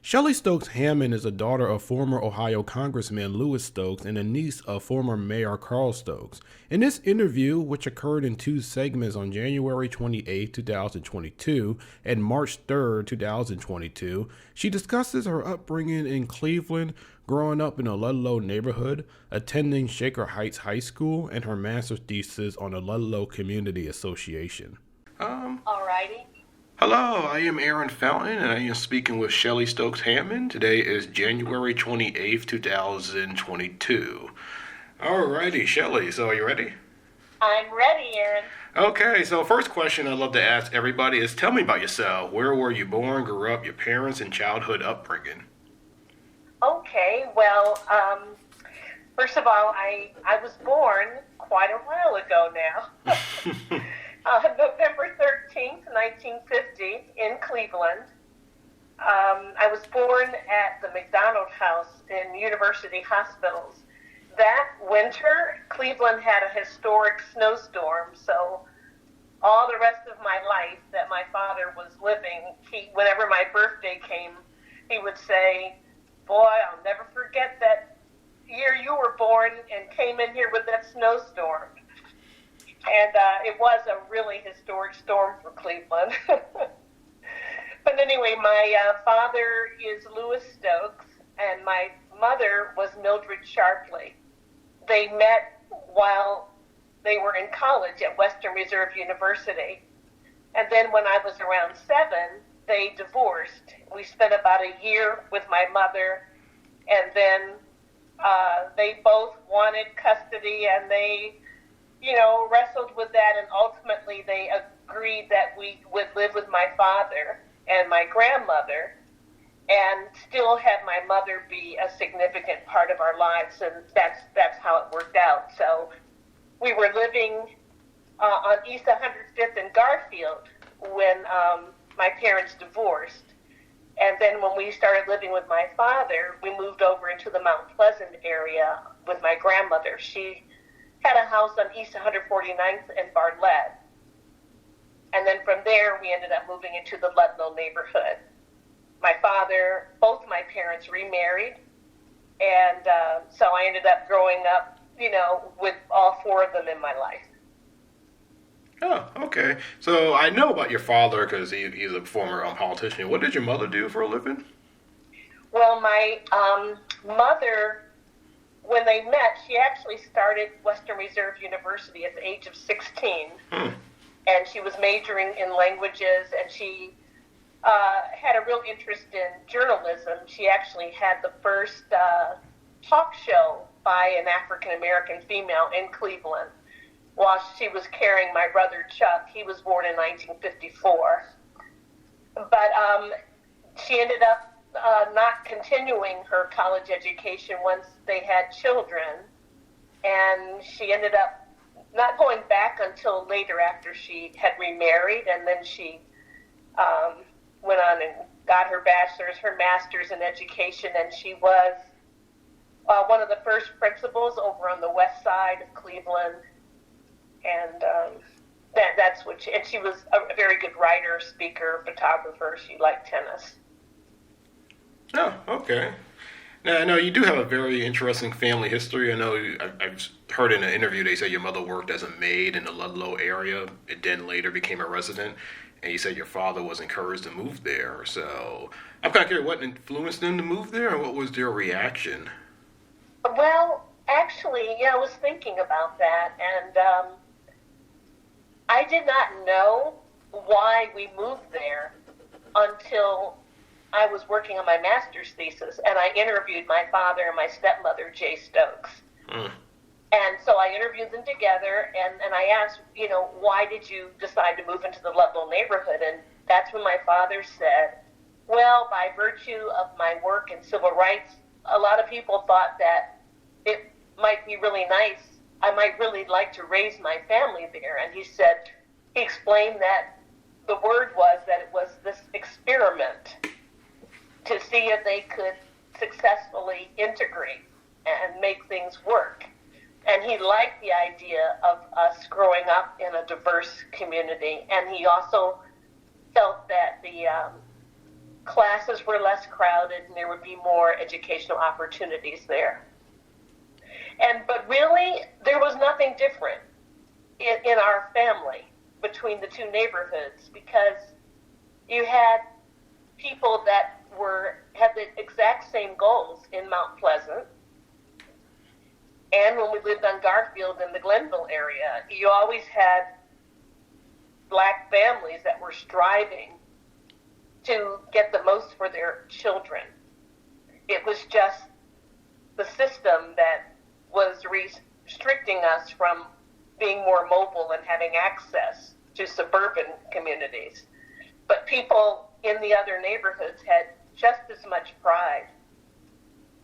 Shelley Stokes Hammond is a daughter of former Ohio Congressman Louis Stokes and a niece of former Mayor Carl Stokes. In this interview, which occurred in two segments on January 28, 2022 and March 3rd, 2022, she discusses her upbringing in Cleveland, growing up in a Ludlow neighborhood, attending Shaker Heights High School, and her master's thesis on the Ludlow Community Association. Alrighty. Hello, I am Aaron Fountain, and I am speaking with Shelley Stokes Hammond. Today is January 28th, 2022. Alrighty, Shelley, so are you ready? I'm ready, Aaron. Okay, so first question I'd love to ask everybody is tell me about yourself. Where were you born, grew up, your parents, and childhood upbringing? Okay, well, first of all, I was born quite a while ago now. November 13th, 1950, in Cleveland. I was born at the McDonald House in University Hospitals. That winter, Cleveland had a historic snowstorm, so all the rest of my life that my father was living, whenever my birthday came, he would say, "Boy, I'll never forget that year you were born and came in here with that snowstorm." And it was a really historic storm for Cleveland. But anyway, my father is Louis Stokes, and my mother was Mildred Sharpley. They met while they were in college at Western Reserve University. And then when I was around 7, they divorced. We spent about a year with my mother, and then they both wanted custody, and they wrestled with that, and ultimately they agreed that we would live with my father and my grandmother and still have my mother be a significant part of our lives, and that's how it worked out. So we were living on East 105th in Garfield when my parents divorced. And then when we started living with my father, we moved over into the Mount Pleasant area with my grandmother. She had a house on East 149th and Bartlett. And then from there, we ended up moving into the Ludlow neighborhood. Both my parents remarried, and so I ended up growing up, with all four of them in my life. Oh, okay. So I know about your father because he's a former politician. What did your mother do for a living? Well, my mother, when they met, she actually started Western Reserve University at the age of 16. And she was majoring in languages, and she had a real interest in journalism. She actually had the first talk show by an African-American female in Cleveland while she was carrying my brother Chuck. He was born in 1954. But she ended up not continuing her college education once they had children, and she ended up not going back until later after she had remarried, and then she went on and got her bachelor's, her master's in education, and she was one of the first principals over on the west side of Cleveland, and that's what and she was a very good writer, speaker, photographer. She liked tennis. Oh, okay. Now, I know you do have a very interesting family history. I know I've heard in an interview they said your mother worked as a maid in the Ludlow area and then later became a resident. And you said your father was encouraged to move there. So I'm kind of curious what influenced them to move there and what was their reaction? Well, actually, I was thinking about that, and I did not know why we moved there until I was working on my master's thesis, and I interviewed my father and my stepmother, Jay Stokes. And so I interviewed them together, and I asked, why did you decide to move into the Ludlow neighborhood? And that's when my father said, well, by virtue of my work in civil rights, a lot of people thought that it might be really nice. I might really like to raise my family there. And he explained that the word was that it was this experiment to see if they could successfully integrate and make things work. And he liked the idea of us growing up in a diverse community. And he also felt that classes were less crowded and there would be more educational opportunities there. But really, there was nothing different in our family between the two neighborhoods, because you had people that had the exact same goals in Mount Pleasant. And when we lived on Garfield in the Glenville area, you always had Black families that were striving to get the most for their children. It was just the system that was restricting us from being more mobile and having access to suburban communities. But people in the other neighborhoods had just as much pride,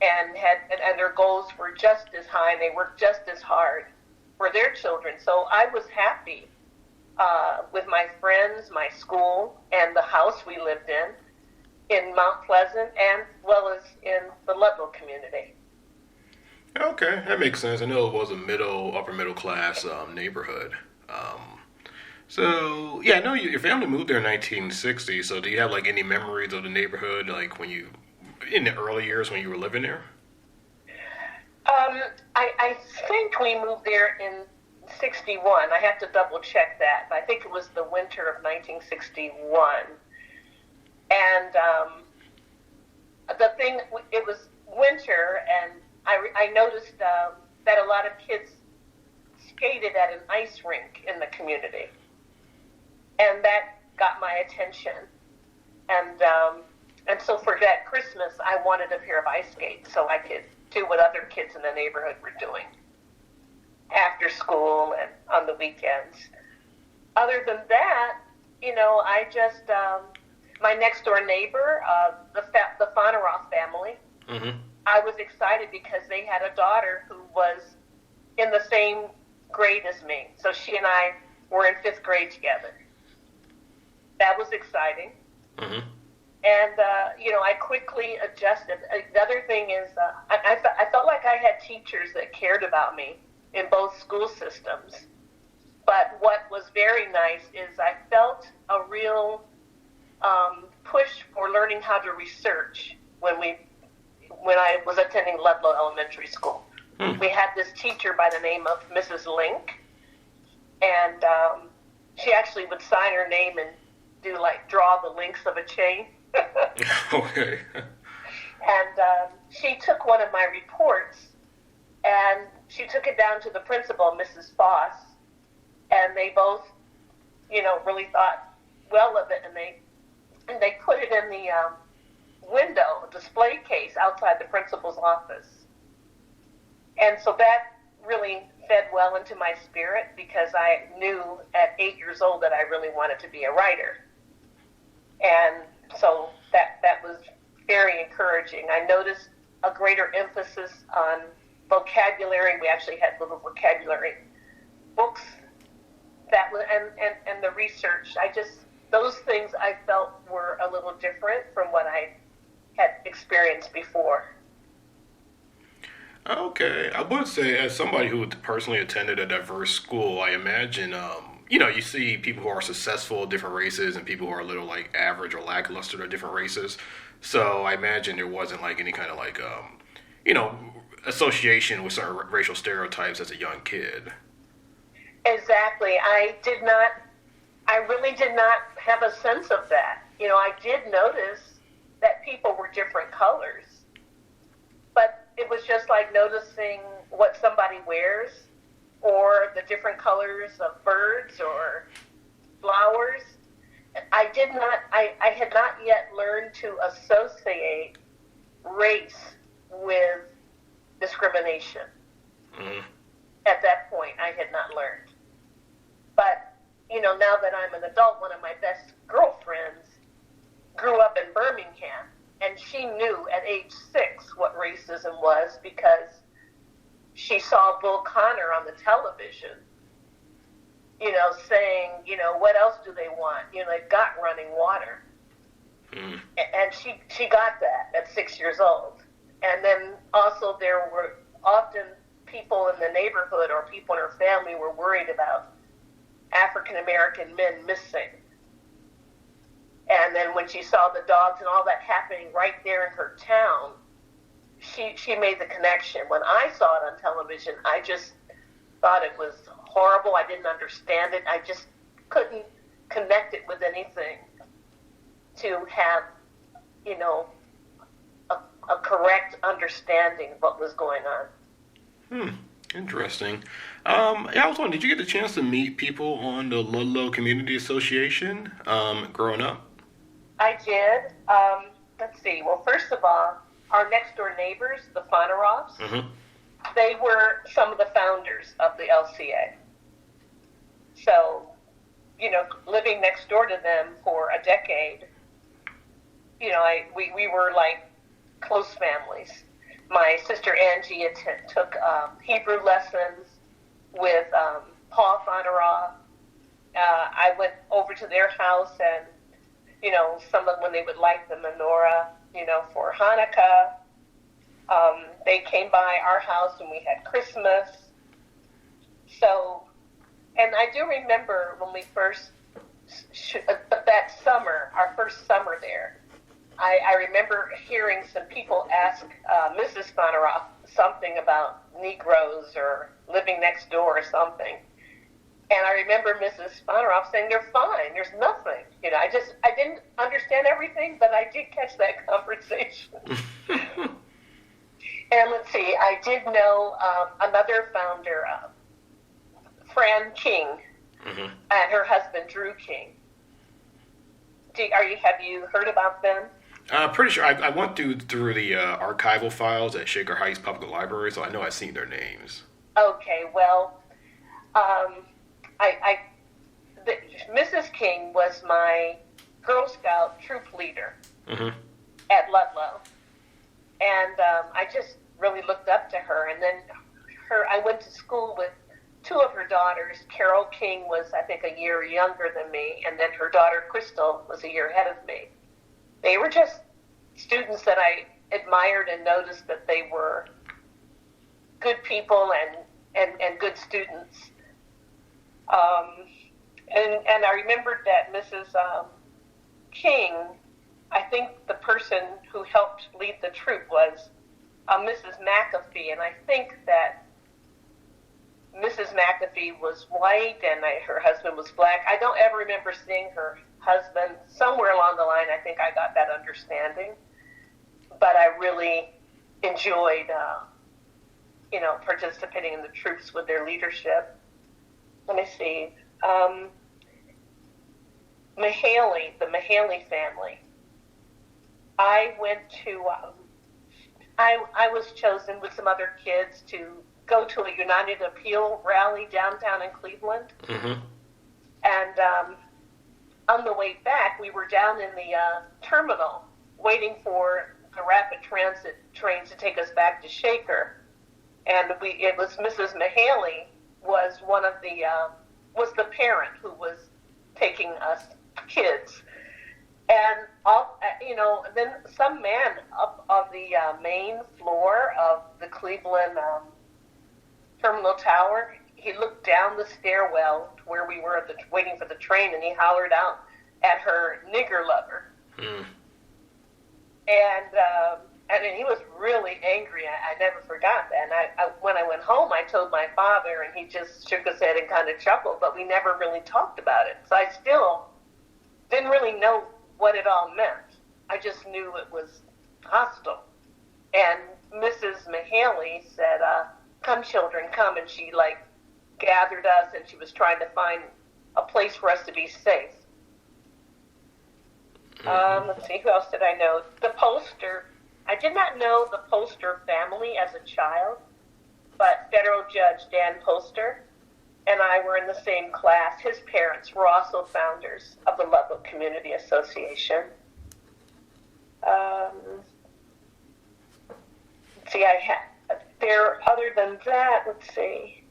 and their goals were just as high, and they worked just as hard for their children. So I was happy with my friends, my school, and the house we lived in Mount Pleasant, and well as in the Ludlow community. Okay, that makes sense. I know it was a upper middle class neighborhood. So yeah, I know your family moved there in 1960. So do you have like any memories of the neighborhood, like in the early years when you were living there? I think we moved there in 61. I have to double check that. I think it was the winter of 1961. And it was winter, and I noticed that a lot of kids skated at an ice rink in the community. And that got my attention. And so for that Christmas, I wanted a pair of ice skates so I could do what other kids in the neighborhood were doing after school and on the weekends. Other than that, I just, my next door neighbor, the Fonaroff family, Mm-hmm. I was excited because they had a daughter who was in the same grade as me. So she and I were in 5th grade together. That was exciting. Mm-hmm. And, I quickly adjusted. The other thing is I felt like I had teachers that cared about me in both school systems. But what was very nice is I felt a real push for learning how to research when I was attending Ludlow Elementary School. We had this teacher by the name of Mrs. Link, and she actually would sign her name and draw the links of a chain. Okay. And she took one of my reports, and she took it down to the principal, Mrs. Foss, and they both, really thought well of it, and they put it in the window display case outside the principal's office. And so that really fed well into my spirit, because I knew at 8 years old that I really wanted to be a writer. And so that was very encouraging. I noticed a greater emphasis on vocabulary. We actually had little vocabulary books that was, and the research. Those things I felt were a little different from what I had experienced before. Okay, I would say, as somebody who personally attended a diverse school, I imagine, you see people who are successful in different races and people who are a little like average or lackluster in different races. So I imagine there wasn't like any kind of like, association with certain racial stereotypes as a young kid. Exactly. I really did not have a sense of that. I did notice that people were different colors, but it was just like noticing what somebody wears, or the different colors of birds or flowers. I had not yet learned to associate race with discrimination. Mm-hmm. At that point, I had not learned. But, now that I'm an adult, one of my best girlfriends grew up in Birmingham, and she knew at age 6 what racism was, because she saw Bull Connor on the television, saying, what else do they want? They've got running water. Mm. And she got that at 6 years old. And then also there were often people in the neighborhood or people in her family were worried about African American men missing. And then And when she saw the dogs and all that happening right there in her town, she made the connection. When I saw it on television, I just thought it was horrible. I didn't understand it. I just couldn't connect it with anything to have, a correct understanding of what was going on. Interesting. I was wondering, did you get the chance to meet people on the Ludlow Community Association growing up? I did. Let's see. Well, first of all, our next door neighbors, the Fonaroffs, they were some of the founders of the LCA. So, living next door to them for a decade, we were like close families. My sister Angie took Hebrew lessons with Paul Fonaroff. I went over to their house and, when they would light the menorah, for Hanukkah. They came by our house when we had Christmas. So, and I do remember when we first, that summer, our first summer there, I remember hearing some people ask Mrs. Fonaroff something about Negroes or living next door or something. And I remember Mrs. Fonaroff saying, they're fine, there's nothing. I didn't understand everything, but I did catch that conversation. And let's see, I did know another founder, Fran King, and her husband, Drew King. Have you heard about them? Pretty sure. I went through the archival files at Shaker Heights Public Library, so I know I've seen their names. Okay, well, Mrs. King was my Girl Scout troop leader at Ludlow. And I just really looked up to her. And then I went to school with two of her daughters. Carol King was, I think, a year younger than me, and then her daughter, Crystal, was a year ahead of me. They were just students that I admired and noticed that they were good people and good students. And I remembered that Mrs. King, I think the person who helped lead the troop was Mrs. McAfee, and I think that Mrs. McAfee was white and her husband was black. I don't ever remember seeing her husband. Somewhere along the line, I think I got that understanding. But I really enjoyed, participating in the troops with their leadership. Let me see. The Mahaley family. I went to, I was chosen with some other kids to go to a United Appeal rally downtown in Cleveland. And on the way back, we were down in the terminal waiting for the rapid transit train to take us back to Shaker. And it was Mrs. Mahaley was was the parent who was taking us kids. And then some man up on the main floor of the Cleveland terminal tower, he looked down the stairwell to where we were waiting for the train, and he hollered out at her nigger lover. And he was really angry. I never forgot that. And when I went home, I told my father, and he just shook his head and kind of chuckled, but we never really talked about it. So I still didn't really know what it all meant. I just knew it was hostile. And Mrs. Mahaley said, come children, come. And she gathered us, and she was trying to find a place for us to be safe. Let's see, who else did I know? The Poster. I did not know the Poster family as a child, but federal judge Dan Poster and I were in the same class. His parents were also founders of the Ludlow Community Association. Other than that, let's see.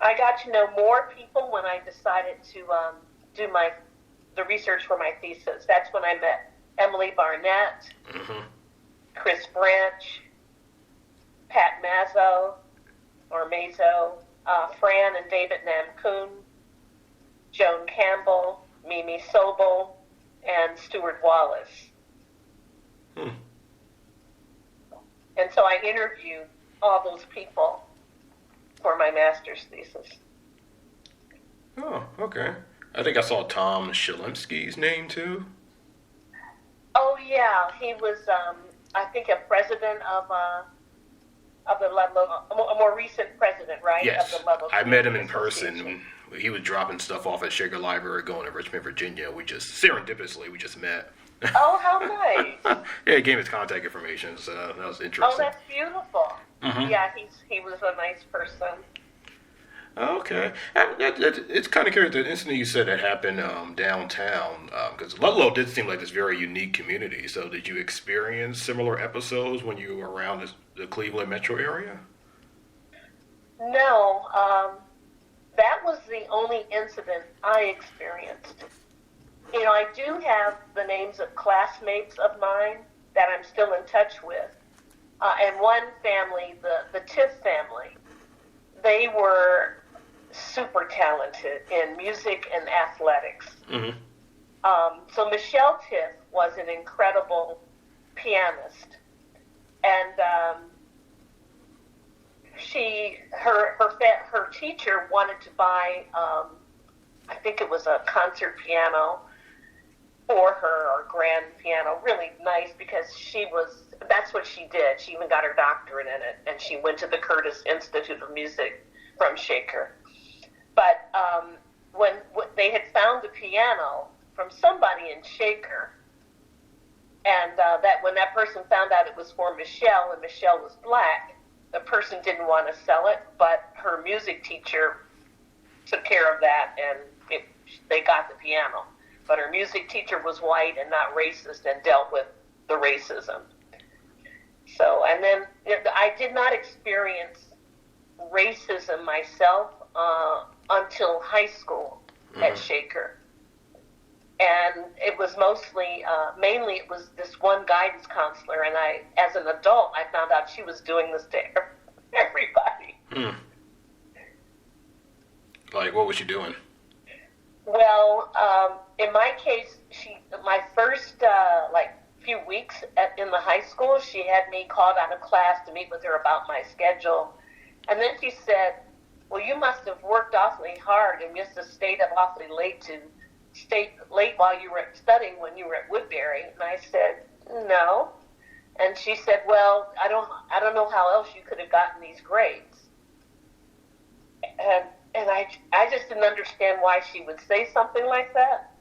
I got to know more people when I decided to do the research for my thesis. That's when I met Emily Barnett, Chris Branch, Pat Mazo, Fran and David Namkoon, Joan Campbell, Mimi Sobel, and Stuart Wallace. Hmm. And so I interviewed all those people for my master's thesis. Oh, okay. I think I saw Tom Shalimsky's name too. Oh yeah, he was I think a president of the Ludlow, a more recent president, right? Yes, Of the Ludlow I met him in Association. person. He was dropping stuff off at Shaker Library going to Richmond, Virginia. We just serendipitously met. Oh, how nice! Yeah, he gave his contact information, so that was interesting. Oh, that's beautiful. Mhm. Yeah, he was a nice person. Okay. It's kind of curious, the incident you said that happened downtown, because Ludlow did seem like this very unique community. So did you experience similar episodes when you were around the Cleveland metro area? No, that was the only incident I experienced. You know, I do have the names of classmates of mine that I'm still in touch with. And one family, the Tiff family, they were super talented in music and athletics. Mm-hmm. So Michelle Tiff was an incredible pianist. And her teacher wanted to buy, I think it was a concert piano for her, or grand piano, really nice, because that's what she did. She even got her doctorate in it, and she went to the Curtis Institute of Music from Shaker. But when they had found the piano from somebody in Shaker, and that when that person found out it was for Michelle, and Michelle was black, the person didn't want to sell it, but her music teacher took care of that, and they got the piano. But her music teacher was white and not racist and dealt with the racism. So, and then I did not experience racism myself until high school at Shaker. And it was mainly it was this one guidance counselor, and as an adult, I found out she was doing this to everybody. Hmm. Like, what was she doing? Well, in my case, my first few weeks in the high school, she had me called out of class to meet with her about my schedule, and then she said, "Well, you must have worked awfully hard and must have stayed up awfully late while you were studying when you were at Woodbury." And I said, "No," and she said, "Well, I don't know how else you could have gotten these grades," and I just didn't understand why she would say something like that.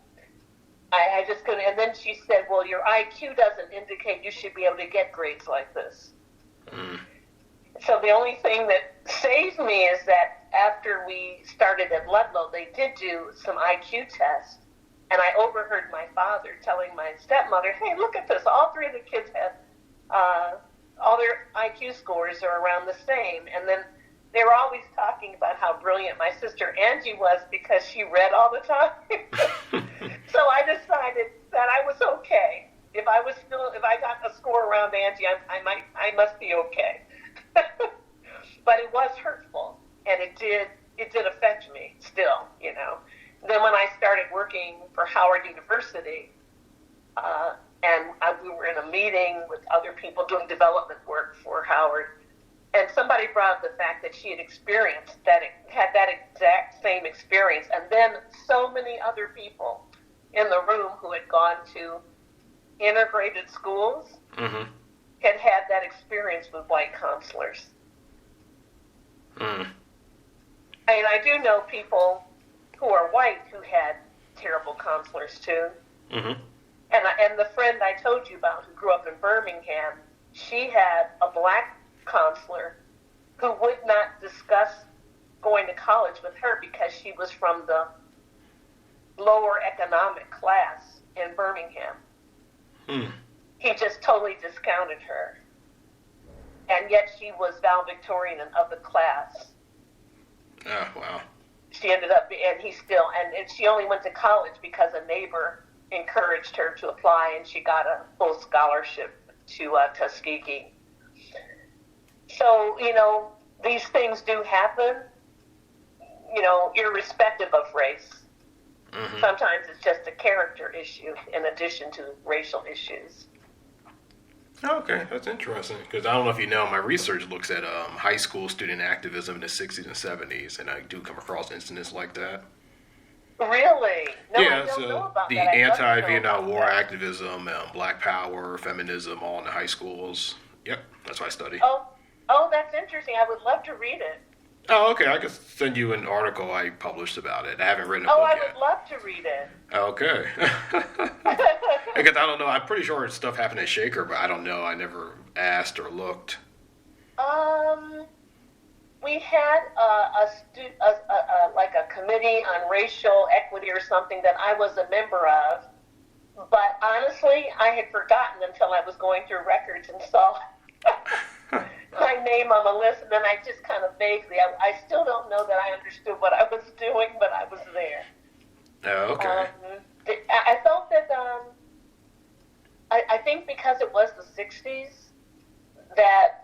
I just couldn't. And then she said, "Well, your IQ doesn't indicate you should be able to get grades like this." Mm. So the only thing that saved me is that after we started at Ludlow, they did do some IQ tests, and I overheard my father telling my stepmother, "Hey, look at this! All three of the kids have all their IQ scores are around the same." And then they were always talking about how brilliant my sister Angie was because she read all the time. So I decided that I was okay. If I got a score around Angie, I must be okay. But it was hurtful, and it did affect me still, you know. Then when I started working for Howard University, and we were in a meeting with other people doing development work for Howard, and somebody brought up the fact that she had had that exact same experience, and then so many other people in the room who had gone to integrated schools had that experience with white counselors. Mm. And I do know people who are white who had terrible counselors too. Mm-hmm. And the friend I told you about who grew up in Birmingham, she had a black counselor who would not discuss going to college with her because she was from the lower economic class in Birmingham. Mm. He just totally discounted her. And yet she was valedictorian of the class. Oh, wow. She ended up, and she only went to college because a neighbor encouraged her to apply, and she got a full scholarship to Tuskegee. So, you know, these things do happen, you know, irrespective of race. Sometimes it's just a character issue in addition to racial issues. Okay, that's interesting. Because I don't know if you know, my research looks at high school student activism in the 60s and 70s, and I do come across incidents like that. Really? No, Yeah, I don't know so about the that. anti-Vietnam War activism, Black Power, feminism, all in the high schools. Yep, that's what I study. Oh, that's interesting. I would love to read it. Oh, okay. I can send you an article I published about it. I haven't written a book yet. I would love to read it. Okay. Because I don't know. I'm pretty sure stuff happened at Shaker, but I don't know. I never asked or looked. We had like a committee on racial equity or something that I was a member of, but honestly, I had forgotten until I was going through records and saw my name on the list, and then I just kind of vaguely, I still don't know that I understood what I was doing, but I was there. Oh, okay. I felt that, I think because it was the 60s, that,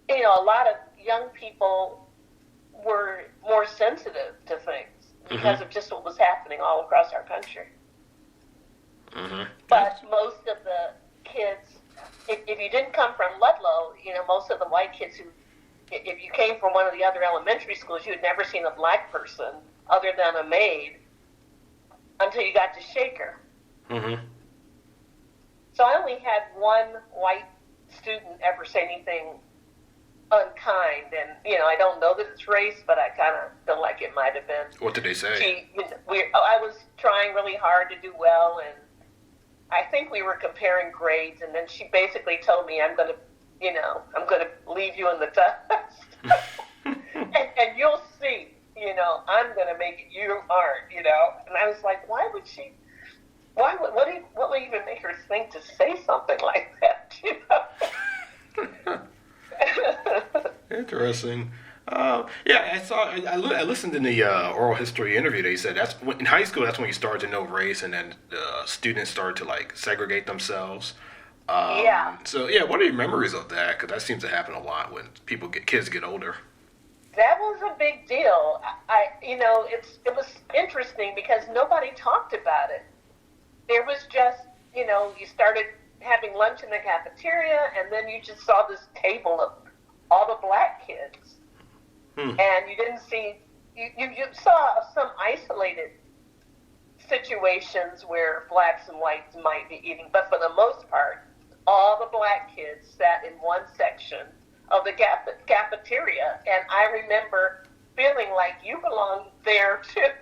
a lot of young people were more sensitive to things because of just what was happening all across our country. But most of the kids, if you didn't come from Ludlow, most of the white kids if you came from one of the other elementary schools, you had never seen a black person other than a maid until you got to Shaker. So I only had one white student ever say anything unkind, and I don't know that it's race, but I kind of feel like it might have been. What did they say? I was trying really hard to do well, and I think we were comparing grades, and then she basically told me, I'm going to leave you in the dust, and you'll see, I'm going to make it, you aren't, and I was like, what would even make her think to say something like that, Interesting. I listened in the oral history interview. They said in high school, that's when you start to know race, and then students start to segregate themselves. So what are your memories of that? Because that seems to happen a lot when kids get older. That was a big deal. It was interesting because nobody talked about it. There was just, you started having lunch in the cafeteria, and then you just saw this table of all the black kids. And you didn't see, you saw some isolated situations where blacks and whites might be eating, but for the most part, all the black kids sat in one section of the cafeteria, and I remember feeling like you belong there too.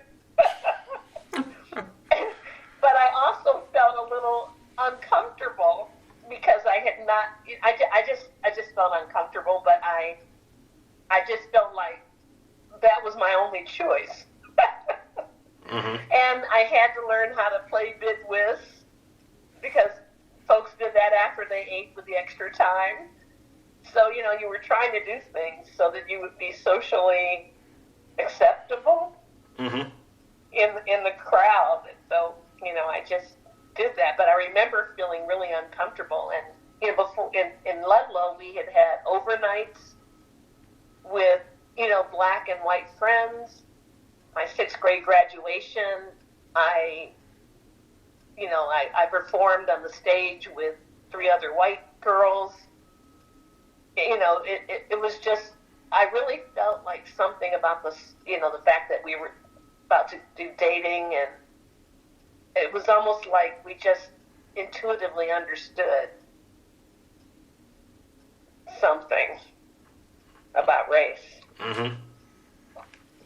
But I also felt a little uncomfortable because I had not. I just felt uncomfortable, but I just felt like that was my only choice. And I had to learn how to play bid whist because folks did that after they ate with the extra time. So, you were trying to do things so that you would be socially acceptable in the crowd. And so, I just did that. But I remember feeling really uncomfortable. And, before in Ludlow, we had overnights with, black and white friends. My 6th grade graduation, I performed on the stage with 3 other white girls. It was just, I really felt like something about the fact that we were about to do dating, and it was almost like we just intuitively understood something about race.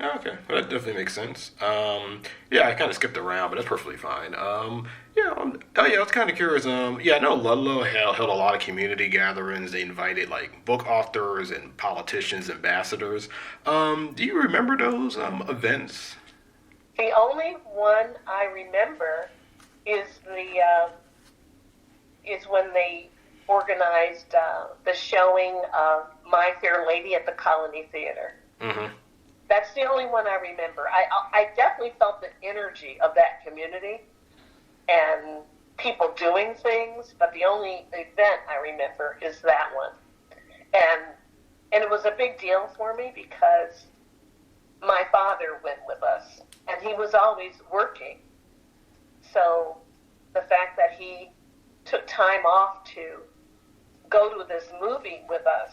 Okay, well, that definitely makes sense. I kind of skipped around, but that's perfectly fine. I was kind of curious. I know Ludlow held a lot of community gatherings. They invited book authors and politicians, ambassadors. Do you remember those events? The only one I remember is when they organized the showing of My Fair Lady at the Colony Theater. That's the only one I remember. I definitely felt the energy of that community and people doing things, but the only event I remember is that one. And it was a big deal for me because my father went with us, and he was always working. So the fact that he took time off to go to this movie with us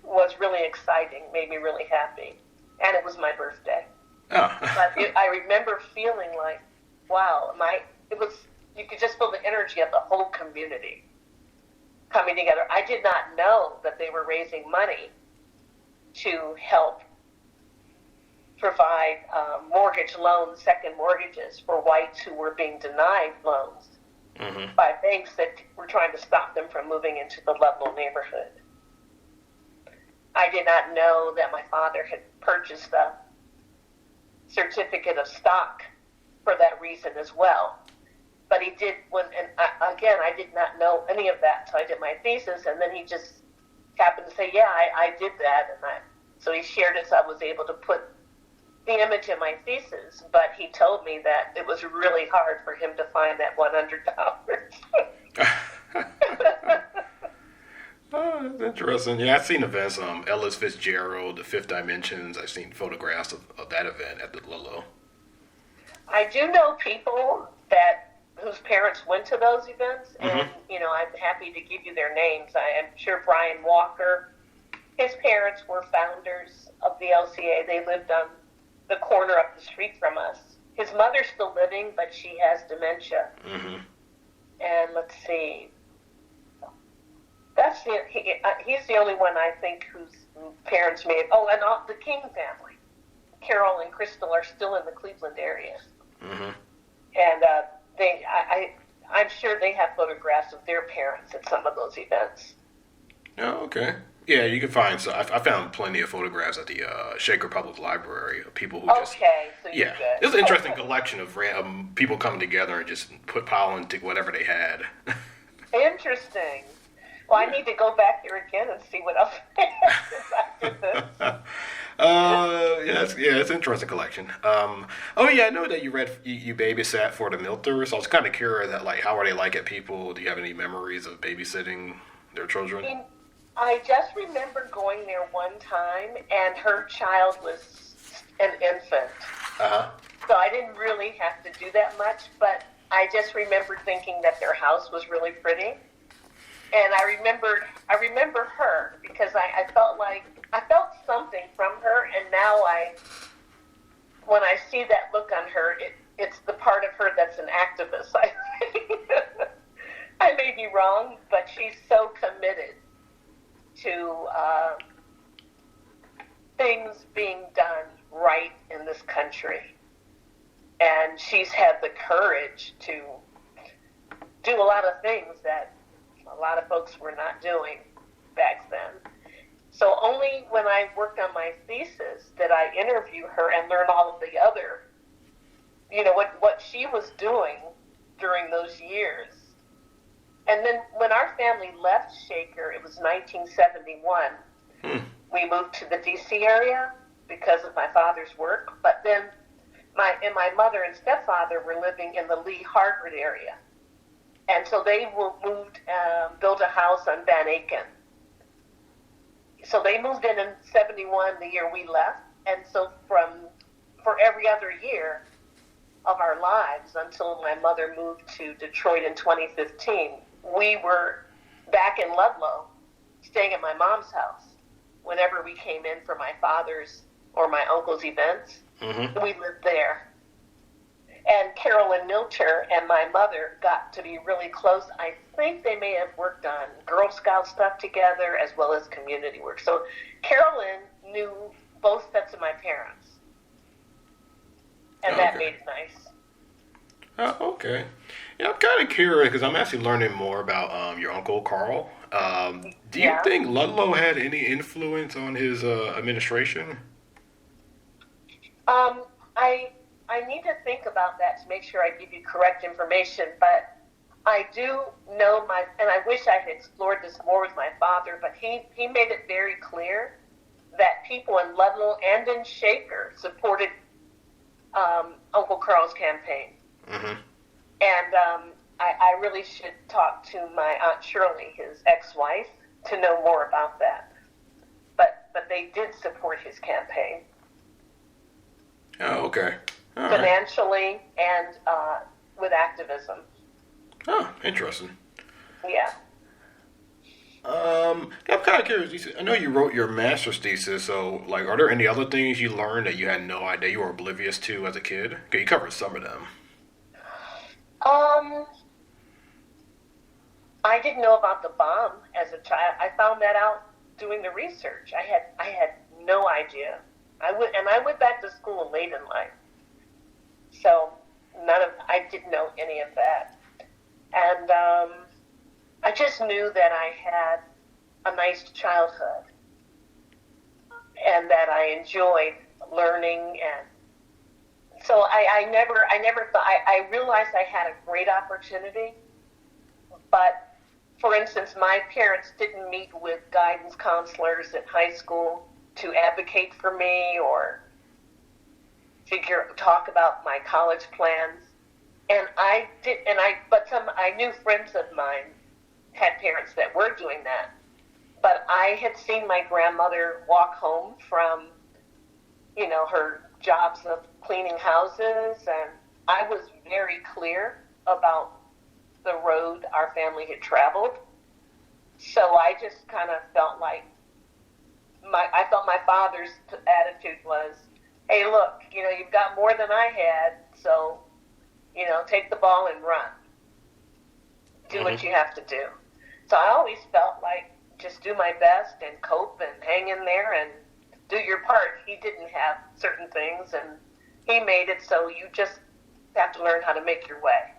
was really exciting, made me really happy. And it was my birthday. Oh. But I remember feeling like, wow, you could just feel the energy of the whole community coming together. I did not know that they were raising money to help provide mortgage loans, second mortgages for whites who were being denied loans by banks that were trying to stop them from moving into the Ludlow neighborhood. I did not know that my father had purchased a certificate of stock for that reason as well. But he did, I did not know any of that until I did my thesis, and then he just happened to say, yeah, I did that. So he shared it, so I was able to put the image in my thesis, but he told me that it was really hard for him to find that $100. Oh, that's interesting. Yeah, I've seen events, Ellis Fitzgerald, the Fifth Dimensions. I've seen photographs of that event at the Ludlow. I do know people whose parents went to those events, and I'm happy to give you their names. I am sure Brian Walker, his parents were founders of the LCA. They lived on the corner up the street from us. His mother's still living, but she has dementia. And let's see, he's the only one I think whose parents made. Oh, and all the King family, Carol and Crystal, are still in the Cleveland area. And I'm sure they have photographs of their parents at some of those events. Oh, okay. Yeah, you can find. So I found plenty of photographs at the Shaker Public Library of people who just. Okay, so you're good. It's an interesting collection of people coming together and just piling to whatever they had. Interesting. Well, I need to go back there again and see what else they have since I did this. It's an interesting collection. I know that you babysat for the Milters. So I was kind of curious that how are they like at people? Do you have any memories of babysitting their children? I just remember going there one time, and her child was an infant. So I didn't really have to do that much, but I just remember thinking that their house was really pretty. And I remember her because I felt something from her, and now when I see that look on her, it's the part of her that's an activist. I may be wrong, but she's so committed to things being done right in this country. And she's had the courage to do a lot of things that a lot of folks were not doing back then. So only when I worked on my thesis did I interview her and learn all of the other, what she was doing during those years. And then when our family left Shaker, it was 1971. We moved to the D.C. area because of my father's work. But then my mother and stepfather were living in the Lee Harvard area. And so they moved, built a house on Van Aken. So they moved in 71, the year we left. And so for every other year of our lives until my mother moved to Detroit in 2015, we were back in Ludlow, staying at my mom's house. Whenever we came in for my father's or my uncle's events, we lived there. And Carolyn Milcher and my mother got to be really close. I think they may have worked on Girl Scout stuff together as well as community work. So Carolyn knew both sets of my parents. And that made it nice. Oh, okay. Yeah, I'm kind of curious because I'm actually learning more about your uncle Carl. Do you think Ludlow had any influence on his administration? I need to think about that to make sure I give you correct information, but I do know and I wish I had explored this more with my father, but he made it very clear that people in Ludlow and in Shaker supported Uncle Carl's campaign. And I really should talk to my Aunt Shirley, his ex-wife, to know more about that. But they did support his campaign. Oh, okay. All financially, and activism. Oh, interesting. Yeah. I'm kind of curious. I know you wrote your master's thesis, so like, are there any other things you learned that you had no idea you were oblivious to as a kid? Okay, you covered some of them. Um, I didn't know about the bomb as a child. I found that out doing the research. I had no idea. I went back to school late in life, so I didn't know any of that. And I just knew that I had a nice childhood and that I enjoyed learning. And so I never thought, I realized I had a great opportunity. But for instance, my parents didn't meet with guidance counselors in high school to advocate for me or talk about my college plans. And I knew friends of mine had parents that were doing that. But I had seen my grandmother walk home from, her jobs of cleaning houses, and I was very clear about the road our family had traveled. So I just kind of felt like my father's attitude was, hey, look, you've got more than I had, so, take the ball and run. Do what you have to do. So I always felt like just do my best and cope and hang in there and do your part. He didn't have certain things, and he made it, so you just have to learn how to make your way.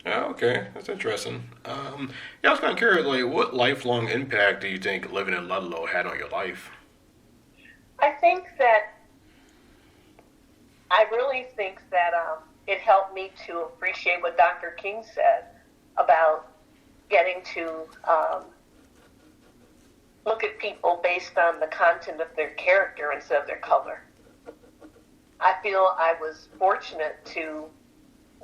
Oh, okay, that's interesting. Yeah, I was kind of curious, like, what lifelong impact do you think living in Ludlow had on your life? I really think that it helped me to appreciate what Dr. King said about getting to look at people based on the content of their character instead of their color. I feel I was fortunate to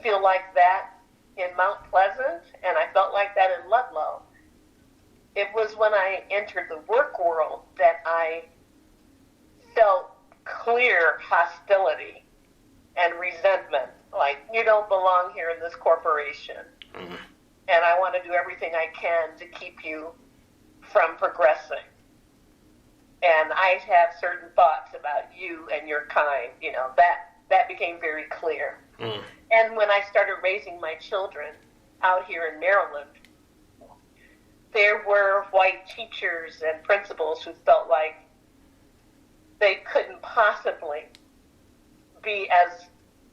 feel like that in Mount Pleasant, and I felt like that in Ludlow. It was when I entered the work world that I felt clear hostility and resentment, like, you don't belong here in this corporation. Mm-hmm. And I want to do everything I can to keep you from progressing. And I have certain thoughts about you and your kind, that became very clear. Mm. And when I started raising my children out here in Maryland, there were white teachers and principals who felt like they couldn't possibly be as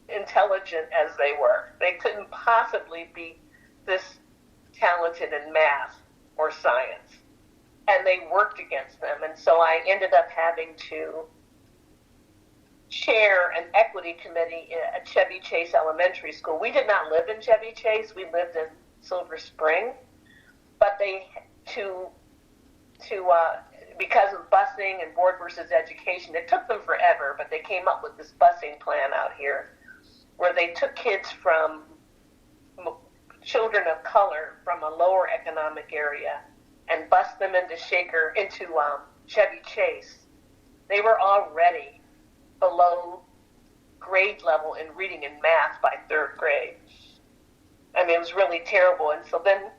intelligent as they were. They couldn't possibly be this talented in math or science. And they worked against them. And so I ended up having to chair an equity committee at Chevy Chase Elementary School. We did not live in Chevy Chase. We lived in Silver Spring. But they, because of busing and board versus education, it took them forever, but they came up with this busing plan out here where they took kids from children of color from a lower economic area and bused them into Chevy Chase. They were already below grade level in reading and math by third grade. I mean, it was really terrible. And so then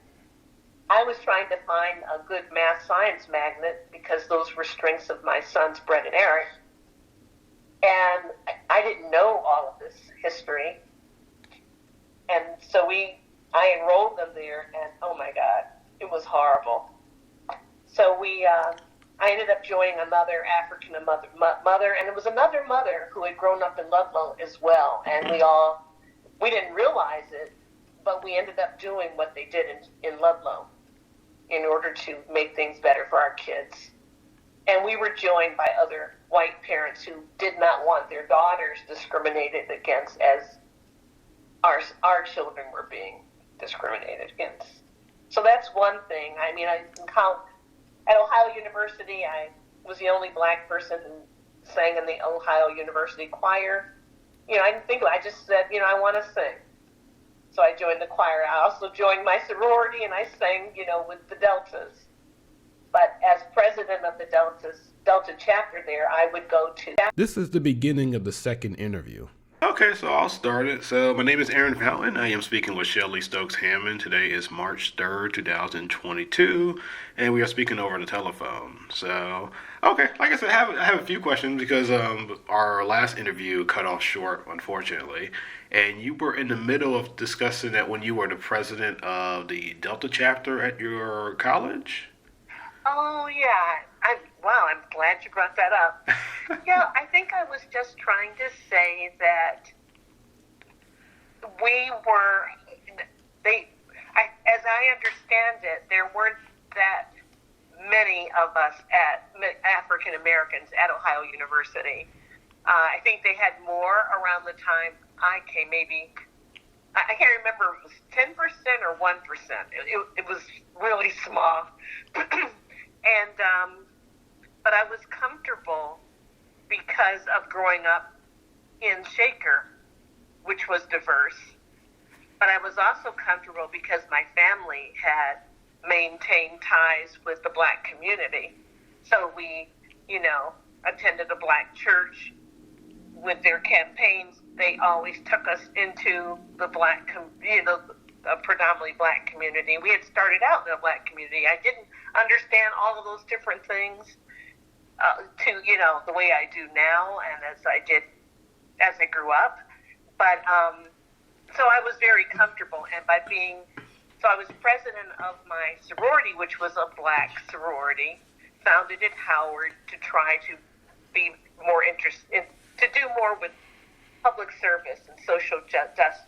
I was trying to find a good math science magnet because those were strengths of my sons, Brett and Eric. And I didn't know all of this history. And so I enrolled them there, and oh my God, it was horrible. So I ended up joining another African mother, and it was another mother who had grown up in Ludlow as well. And we didn't realize it, but we ended up doing what they did in Ludlow in order to make things better for our kids. And we were joined by other white parents who did not want their daughters discriminated against as our children were being discriminated against. So that's one thing. I mean, at Ohio University, I was the only black person who sang in the Ohio University choir. I didn't think about it. I just said, I want to sing. So I joined the choir. I also joined my sorority, and I sang, with the Deltas. But as president of the Delta chapter there, I would go to... This is the beginning of the second interview. Okay, so I'll start it. So my name is Aaron Fountain. I am speaking with Shelley Stokes Hammond. Today is March 3rd, 2022, and we are speaking over the telephone. So, okay, like I said, I have a few questions because our last interview cut off short, unfortunately, and you were in the middle of discussing that when you were the president of the Delta chapter at your college. Oh, yeah. Wow, I'm glad you brought that up. Yeah, I think I was just trying to say that we were, as I understand it, there weren't that many of us African Americans at Ohio University. I think they had more around the time I came, maybe, I can't remember if it was 10% or 1%. It was really small. But I was comfortable because of growing up in Shaker, which was diverse. But I was also comfortable because my family had maintained ties with the black community. So we, attended a black church. With their campaigns, they always took us into the black, a predominantly black community. We had started out in a black community. I didn't understand all of those different things the way I do now and as I grew up. But so I was very comfortable, and so I was president of my sorority, which was a black sorority, founded at Howard to try to be more interested, to do more with public service and social justice.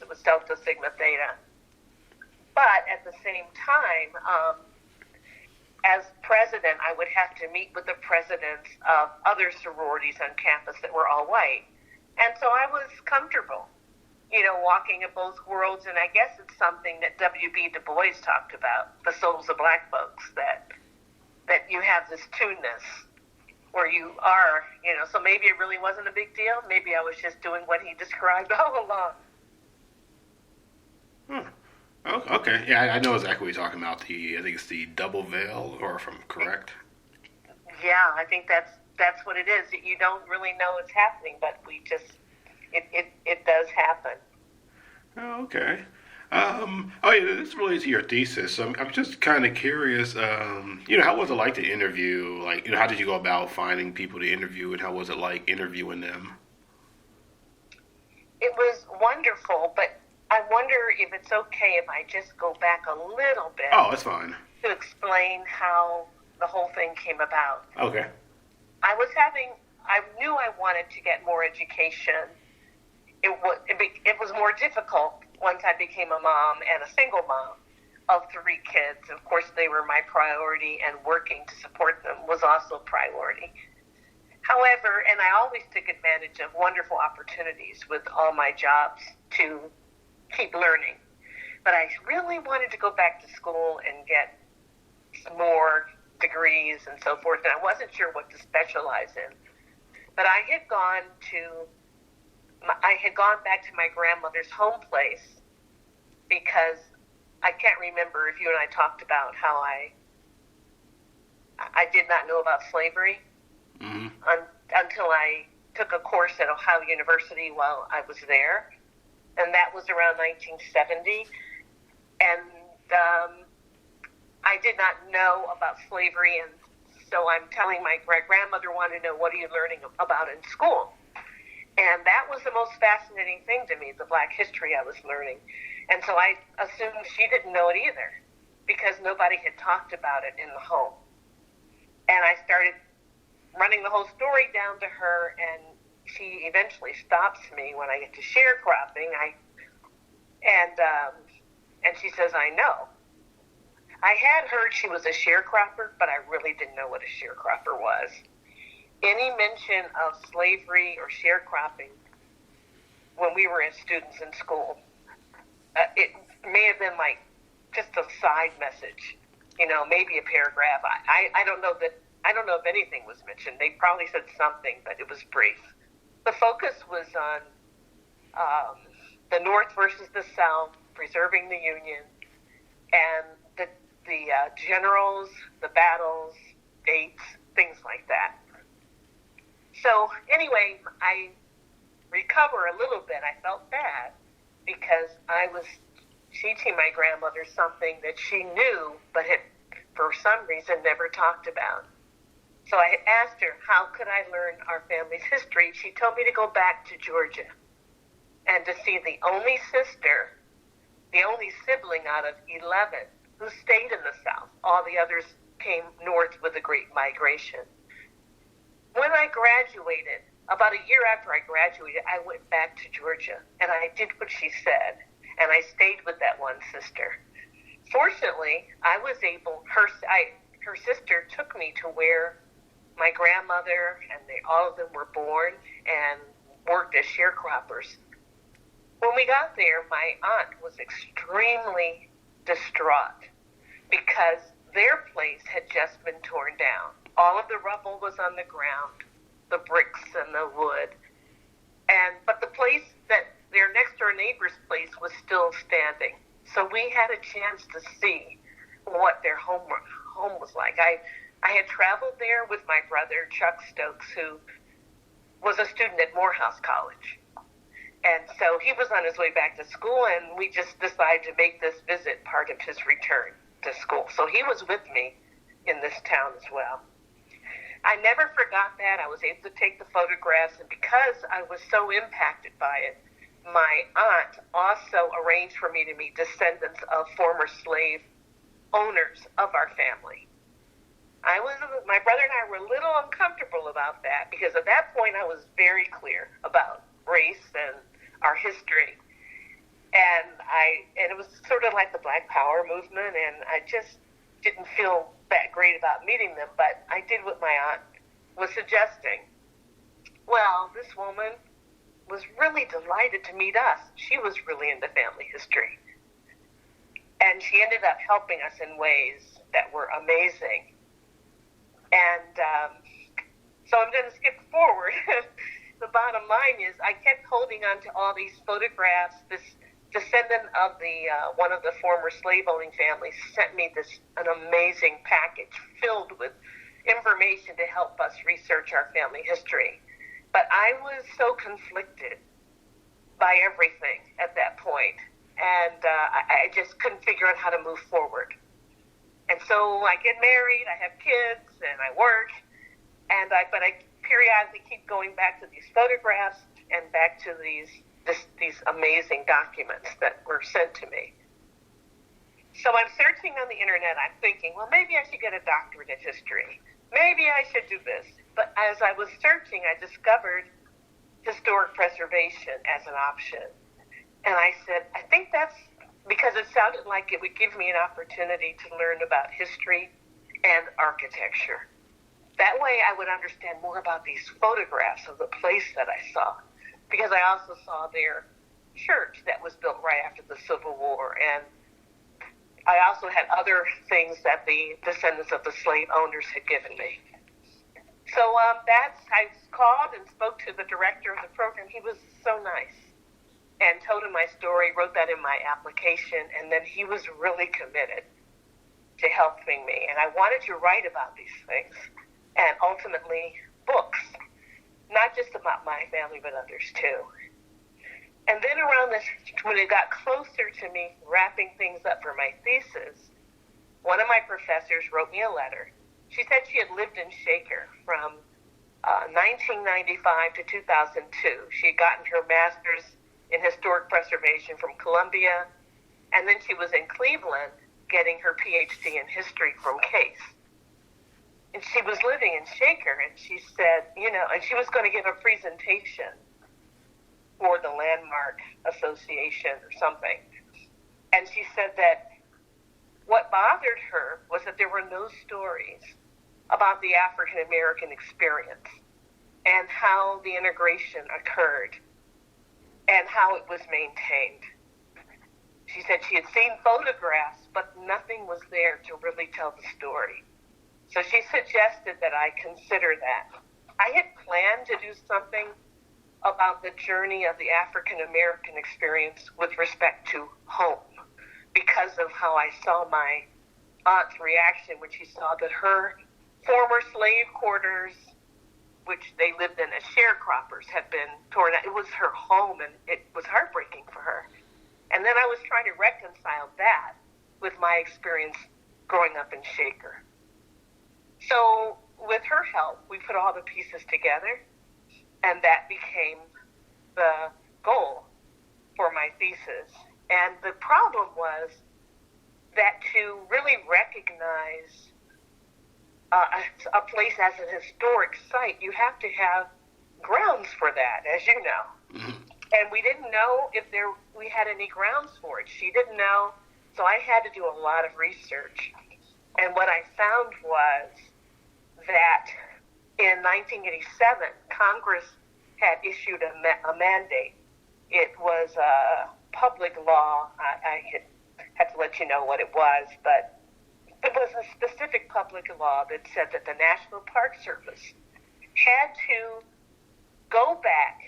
It was Delta Sigma Theta. But at the same time, as president, I would have to meet with the presidents of other sororities on campus that were all white. And so I was comfortable, walking in both worlds. And I guess it's something that W.B. Du Bois talked about, the souls of black folks, that you have this two-ness where you are, so maybe it really wasn't a big deal. Maybe I was just doing what he described all along. Oh, okay. Yeah, I know exactly what you're talking about. I think it's the double veil, or if I'm correct. Yeah, I think that's what it is. You don't really know it's happening, but it does happen. Oh, okay. This relates to your thesis. So I'm just kind of curious. How was it like to interview? Like, how did you go about finding people to interview, and how was it like interviewing them? It was wonderful, but I wonder if it's okay if I just go back a little bit. Oh, that's fine. To explain how the whole thing came about. Okay. I knew I wanted to get more education. It was more difficult once I became a mom and a single mom of 3 kids. Of course, they were my priority, and working to support them was also priority. However, and I always took advantage of wonderful opportunities with all my jobs to keep learning. But I really wanted to go back to school and get more degrees and so forth, and I wasn't sure what to specialize in. But I had gone back to my grandmother's home place because I can't remember if you and I talked about how I did not know about slavery until I took a course at Ohio University while I was there. And that was around 1970. And I did not know about slavery, and so I'm telling my great-grandmother wanted to know, what are you learning about in school? And that was the most fascinating thing to me, the black history I was learning. And so I assumed she didn't know it either, because nobody had talked about it in the home. And I started running the whole story down to her, and she eventually stops me when I get to sharecropping. And she says, I know. I had heard she was a sharecropper, but I really didn't know what a sharecropper was. Any mention of slavery or sharecropping when we were as students in school, it may have been like just a side message, maybe a paragraph. I don't know if anything was mentioned. They probably said something, but it was brief. The focus was on the North versus the South, preserving the Union, and the generals, the battles, dates, things like that. So anyway, recover a little bit. I felt bad because I was teaching my grandmother something that she knew but had, for some reason, never talked about. So I asked her, how could I learn our family's history? She told me to go back to Georgia and to see the only sister, the only sibling out of 11 who stayed in the South. All the others came north with the Great Migration. When I graduated, about a year after I graduated, I went back to Georgia, and I did what she said, and I stayed with that one sister. Fortunately, I was able, her sister took me to where my grandmother and all of them were born and worked as sharecroppers. When we got there, my aunt was extremely distraught because their place had just been torn down. All of the rubble was on the ground, the bricks and the wood. But the place that their next door neighbor's place was still standing. So we had a chance to see what their home was like. I had traveled there with my brother, Chuck Stokes, who was a student at Morehouse College. And so he was on his way back to school, and we just decided to make this visit part of his return to school. So he was with me in this town as well. I never forgot that. I was able to take the photographs, and because I was so impacted by it, my aunt also arranged for me to meet descendants of former slave owners of our family. My brother and I were a little uncomfortable about that because at that point I was very clear about race and our history. And it was sort of like the Black Power movement, and I just didn't feel that great about meeting them, but I did what my aunt was suggesting. Well, this woman was really delighted to meet us. She was really into family history. And she ended up helping us in ways that were amazing. And so I'm going to skip forward. The bottom line is I kept holding on to all these photographs. This descendant of one of the former slave-owning families sent me an amazing package filled with information to help us research our family history. But I was so conflicted by everything at that point, and I just couldn't figure out how to move forward. And so I get married, I have kids, and I work, but I periodically keep going back to these photographs and back to these amazing documents that were sent to me. So I'm searching on the internet. I'm thinking, well, maybe I should get a doctorate in history. Maybe I should do this. But as I was searching, I discovered historic preservation as an option. And I said, I think that's because it sounded like it would give me an opportunity to learn about history and architecture. That way I would understand more about these photographs of the place that I saw. Because I also saw their church that was built right after the Civil War. And I also had other things that the descendants of the slave owners had given me. So I called and spoke to the director of the program. He was so nice and told him my story, wrote that in my application, and then he was really committed to helping me. And I wanted to write about these things and ultimately books, not just about my family, but others too. And then around this, when it got closer to me wrapping things up for my thesis, one of my professors wrote me a letter. She said she had lived in Shaker from 1995 to 2002. She had gotten her master's in historic preservation from Columbia, and then she was in Cleveland getting her PhD in history from Case. And she was living in Shaker, and she said, and she was going to give a presentation for the Landmark Association or something. And she said that what bothered her was that there were no stories about the African American experience and how the integration occurred and how it was maintained. She said she had seen photographs, but nothing was there to really tell the story. So she suggested that I consider that. I had planned to do something about the journey of the African American experience with respect to home because of how I saw my aunt's reaction when she saw that her former slave quarters which they lived in as sharecroppers, had been torn out. It was her home, and it was heartbreaking for her. And then I was trying to reconcile that with my experience growing up in Shaker. So with her help, we put all the pieces together, and that became the goal for my thesis. And the problem was that to really recognize a place as an historic site, you have to have grounds for that, as you know. Mm-hmm. And we didn't know if we had any grounds for it. She didn't know, so I had to do a lot of research. And what I found was that in 1987, Congress had issued a mandate. It was a public law. I had to let you know what it was, but it was a specific public law that said that the National Park Service had to go back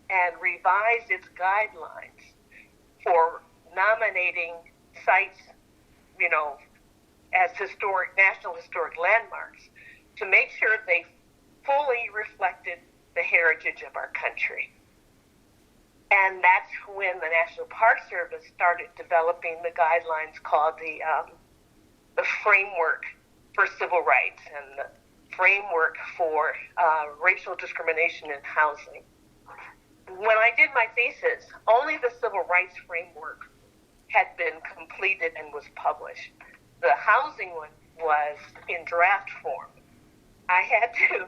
and revise its guidelines for nominating sites, as National Historic Landmarks, to make sure they fully reflected the heritage of our country. And that's when the National Park Service started developing the guidelines called the framework for civil rights and the framework for racial discrimination in housing. When I did my thesis, only the civil rights framework had been completed and was published. The housing one was in draft form. I had to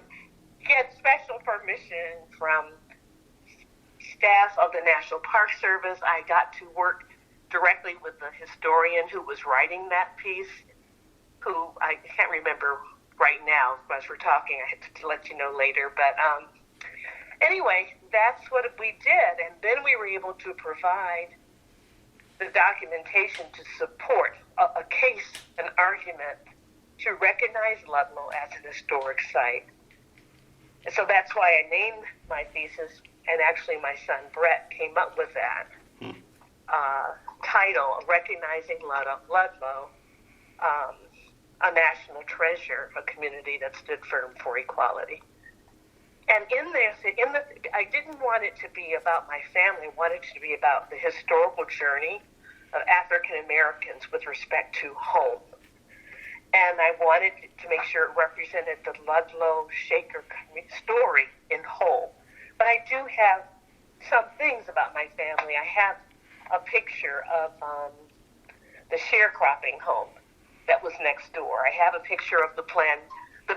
get special permission from staff of the National Park Service. I got to work directly with the historian who was writing that piece, who I can't remember right now as we're talking. I had to let you know later. But anyway, that's what we did. And then we were able to provide the documentation to support a case, an argument, to recognize Ludlow as an historic site. And so that's why I named my thesis, and actually my son Brett came up with that title, Recognizing Ludlow, a national treasure, a community that stood firm for equality. And I didn't want it to be about my family. I wanted it to be about the historical journey of African Americans with respect to home. And I wanted to make sure it represented the Ludlow Shaker story in whole. But I do have some things about my family. I have a picture of the sharecropping home that was next door. I have a picture of the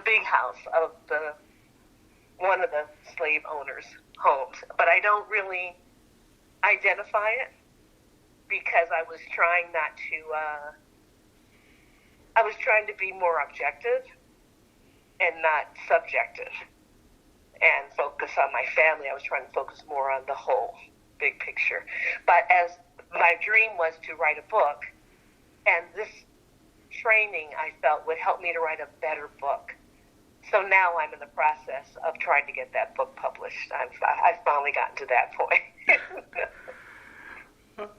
big house of one of the slave owners' homes. But I don't really identify it because I was trying to be more objective and not subjective and focus on my family. I was trying to focus more on the whole big picture. But as my dream was to write a book, and this training I felt would help me to write a better book. So now I'm in the process of trying to get that book published. I've finally gotten to that point.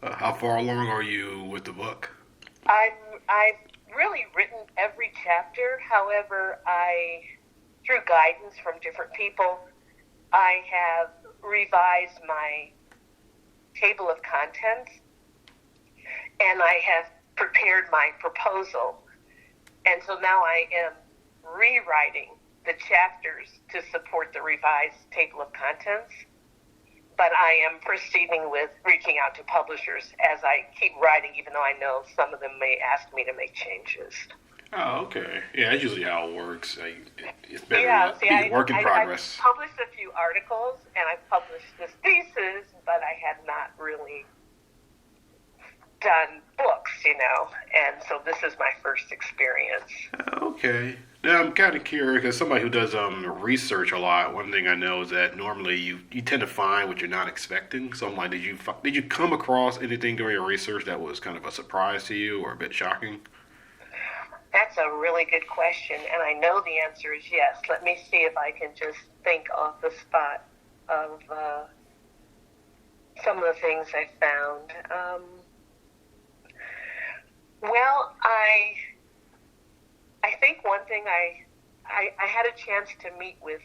How far along are you with the book? I've really written every chapter. However, through guidance from different people, I have revised my table of contents, and I have prepared my proposal. And so now I am rewriting the chapters to support the revised table of contents. But I am proceeding with reaching out to publishers as I keep writing, even though I know some of them may ask me to make changes. Oh, okay. Yeah, that's usually how it works. It's better to be work in progress. I published a few articles, and I published this thesis, but I had not really done books, and so this is my first experience. Okay. Now, I'm kind of curious, because somebody who does research a lot, one thing I know is that normally you tend to find what you're not expecting. So I'm like, did you come across anything during your research that was kind of a surprise to you or a bit shocking? That's a really good question, and I know the answer is yes. Let me see if I can just think off the spot of some of the things I found. Well, I think one thing I had a chance to meet with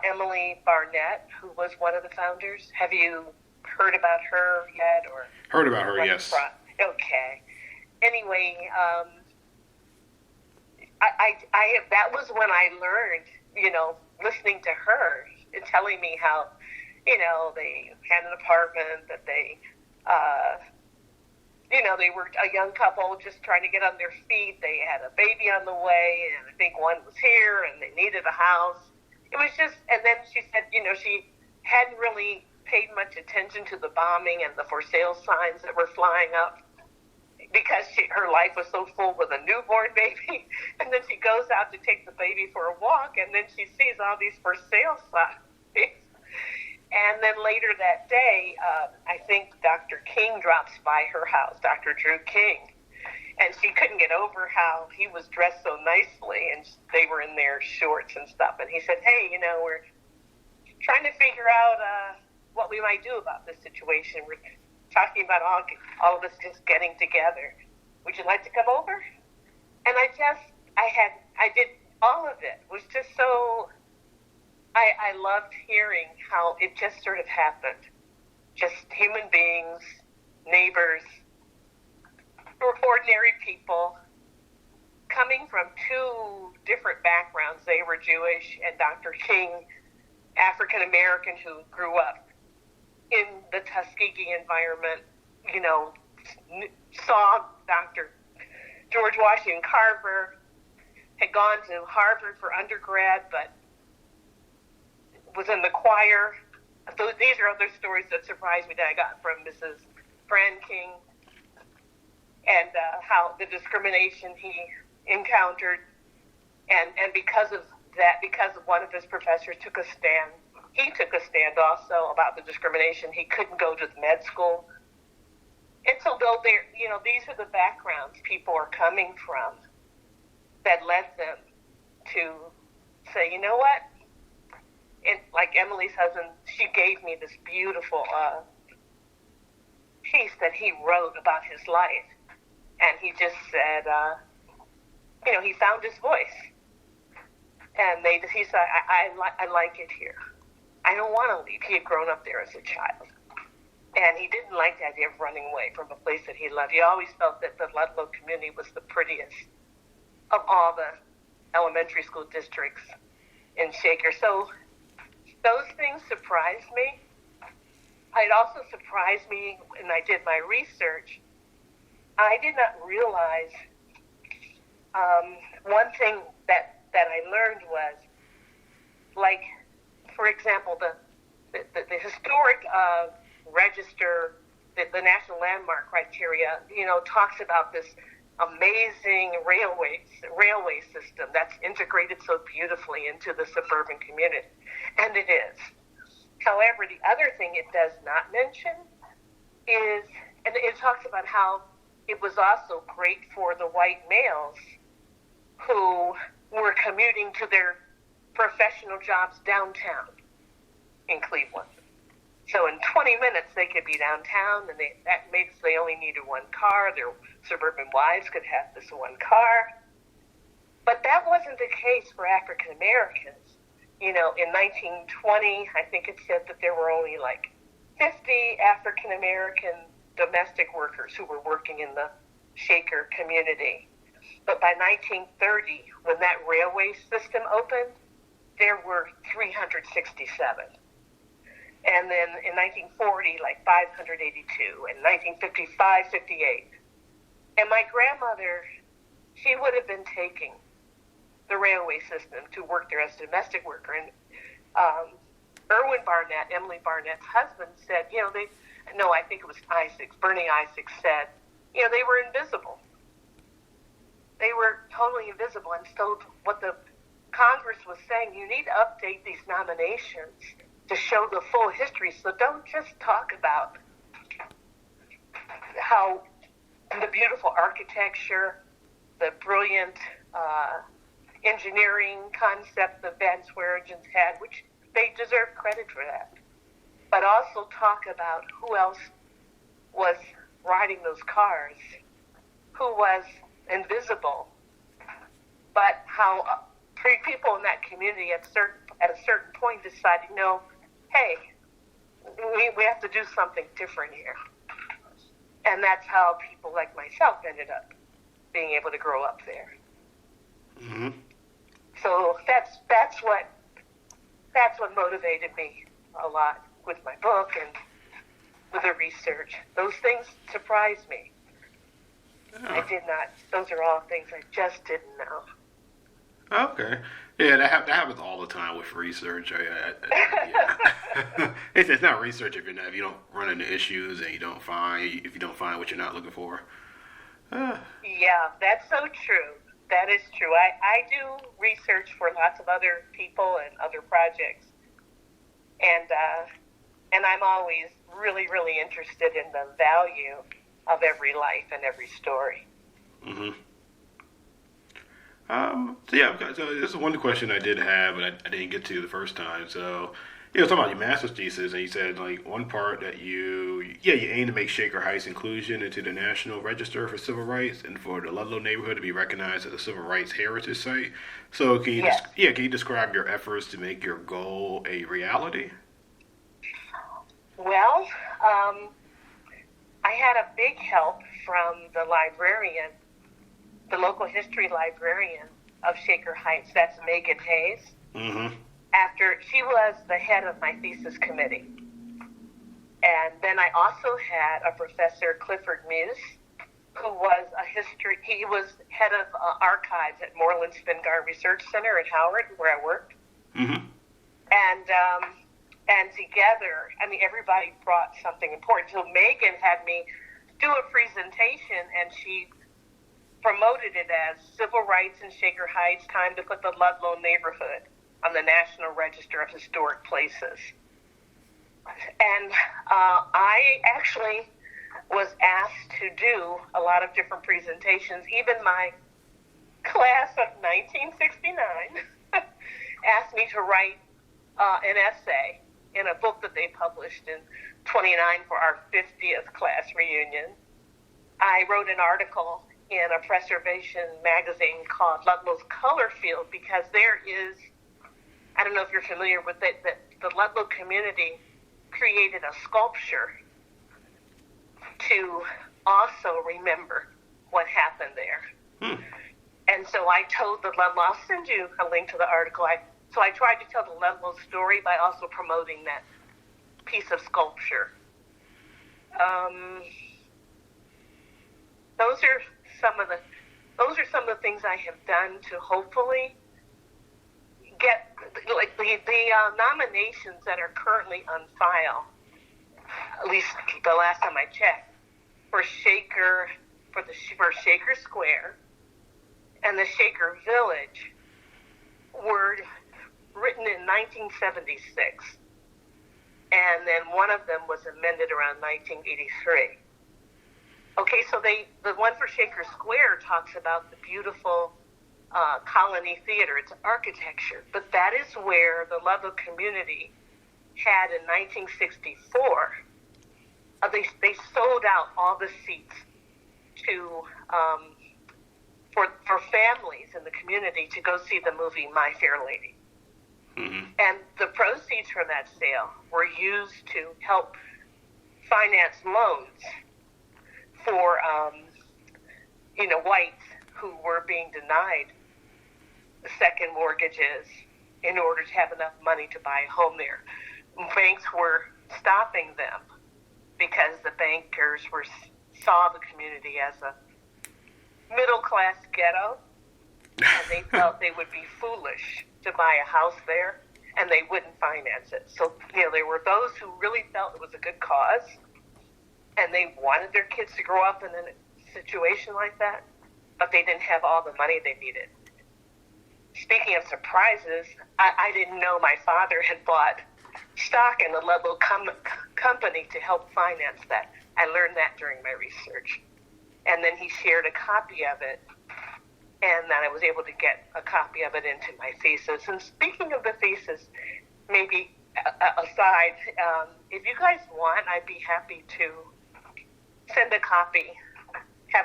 Emily Barnett, who was one of the founders. Have you heard about her yet? Or heard about her? Yes. Okay. Anyway, that was when I learned, listening to her and telling me how, they had an apartment, that they, they were a young couple just trying to get on their feet. They had a baby on the way, and I think one was here, and they needed a house. It was just, and then she said, she hadn't really paid much attention to the bombing and the for sale signs that were flying up because her life was so full with a newborn baby. And then she goes out to take the baby for a walk, and then she sees all these for sale signs. And then later that day, I think Dr. King drops by her house, Dr. Drew King, and she couldn't get over how he was dressed so nicely, and they were in their shorts and stuff. And he said, hey, we're trying to figure out what we might do about this situation. We're talking about all of us just getting together. Would you like to come over? And I did all of it. It was just so, I loved hearing how it just sort of happened. Just human beings, neighbors, ordinary people coming from two different backgrounds. They were Jewish, and Dr. King, African American, who grew up in the Tuskegee environment, saw Dr. George Washington Carver, had gone to Harvard for undergrad, but was in the choir. So these are other stories that surprised me that I got from Mrs. Fran King, and how the discrimination he encountered, and because of that, because one of his professors took a stand, he took a stand also about the discrimination. He couldn't go to the med school. And so though these are the backgrounds people are coming from that led them to say, you know what? And like Emily's husband, she gave me this beautiful piece that he wrote about his life. And he just said, he found his voice. And he said, I like it here. I don't want to leave. He had grown up there as a child. And he didn't like the idea of running away from a place that he loved. He always felt that the Ludlow community was the prettiest of all the elementary school districts in Shaker. So those things surprised me. It also surprised me when I did my research. I did not realize one thing that I learned was, like, for example, the historic register, the national landmark criteria, talks about this amazing railway system that's integrated so beautifully into the suburban community, and it is. However, the other thing it does not mention is, and it talks about how it was also great for the white males who were commuting to their professional jobs downtown in Cleveland. So in 20 minutes, they could be downtown, and that means they only needed one car. Their suburban wives could have this one car. But that wasn't the case for African Americans. In 1920, I think it said that there were only like 50 African American domestic workers who were working in the Shaker community. But by 1930, when that railway system opened, there were 367. And then in 1940, like 582, and 1955, 58. And my grandmother, she would have been taking the railway system to work there as a domestic worker. And Irwin Barnett, Emily Barnett's husband, said, I think it was Bernie Isaacs said, they were invisible. They were totally invisible. And so what the Congress was saying, you need to update these nominations to show the full history. So don't just talk about how the beautiful architecture, the brilliant engineering concept the Van Swearingens had, which they deserve credit for that. But also talk about who else was riding those cars, who was invisible, but how people in that community at a certain point decided, hey, we have to do something different here. And that's how people like myself ended up being able to grow up there. Mm-hmm. So that's what motivated me a lot with my book and with the research. Those things surprised me. Yeah. I did not. Those are all things I just didn't know. Okay. Yeah, that happens all the time with research. Yeah. It's not research if you don't run into issues and you don't find what you're not looking for. Yeah, that's so true. That is true. I do research for lots of other people and other projects, and I'm always really, really interested in the value of every life and every story. Mm-hmm. So this is one question I did have, but I didn't get to the first time. So, talking about your master's thesis, and you said like one part that you aim to make Shaker Heights inclusion into the National Register for Civil Rights and for the Ludlow neighborhood to be recognized as a Civil Rights Heritage Site. So, can you describe your efforts to make your goal a reality? Well, I had a big help from the librarian, the local history librarian of Shaker Heights. That's Megan Hayes. Mm-hmm. After she was the head of my thesis committee. And then I also had a professor, Clifford Muse, who was he was head of archives at Moreland Spingarn Research Center in Howard, where I worked. Mm-hmm. And together, everybody brought something important. So Megan had me do a presentation, and she promoted it as Civil Rights in Shaker Heights, time to put the Ludlow neighborhood on the National Register of Historic Places. And I actually was asked to do a lot of different presentations. Even my class of 1969 asked me to write an essay in a book that they published in 29 for our 50th class reunion. I wrote an article in a preservation magazine called Ludlow's Color Field, because there is, I don't know if you're familiar with it, that the Ludlow community created a sculpture to also remember what happened there. And so I told the Ludlow, I'll send you a link to the article. So I tried to tell the Ludlow story by also promoting that piece of sculpture. Those are some of the things I have done to hopefully get the nominations that are currently on file, at least the last time I checked, for Shaker Square and the Shaker Village were written in 1976, and then one of them was amended around 1983. Okay, so the one for Shaker Square talks about the beautiful Colony Theater. It's architecture, but that is where the Ludlow community had in 1964. They sold out all the seats to for families in the community to go see the movie My Fair Lady. Mm-hmm. And the proceeds from that sale were used to help finance loans for whites who were being denied second mortgages in order to have enough money to buy a home there. Banks were stopping them because the bankers saw the community as a middle-class ghetto, and they felt they would be foolish to buy a house there, and they wouldn't finance it. So, there were those who really felt it was a good cause, and they wanted their kids to grow up in a situation like that, but they didn't have all the money they needed. Speaking of surprises, I didn't know my father had bought stock in the Ludlow company to help finance that. I learned that during my research. And then he shared a copy of it, and then I was able to get a copy of it into my thesis. And speaking of the thesis, maybe aside, if you guys want, I'd be happy to have